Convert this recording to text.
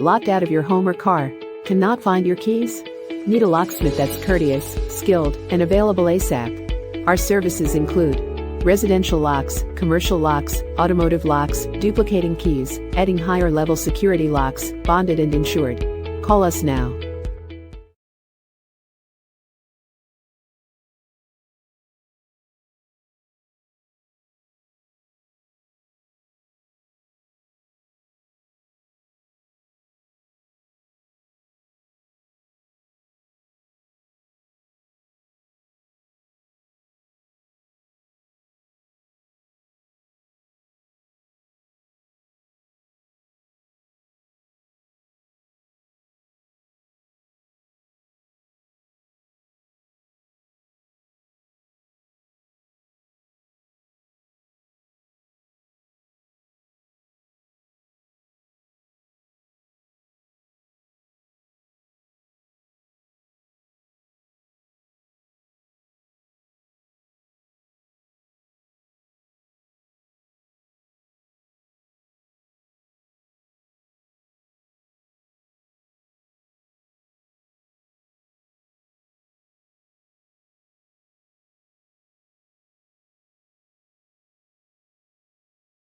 Locked out of your home or car? Cannot find your keys? Need a locksmith that's courteous, skilled, and available ASAP? Our services include residential locks, commercial locks, automotive locks, duplicating keys, adding higher level security locks, bonded and insured. Call us now.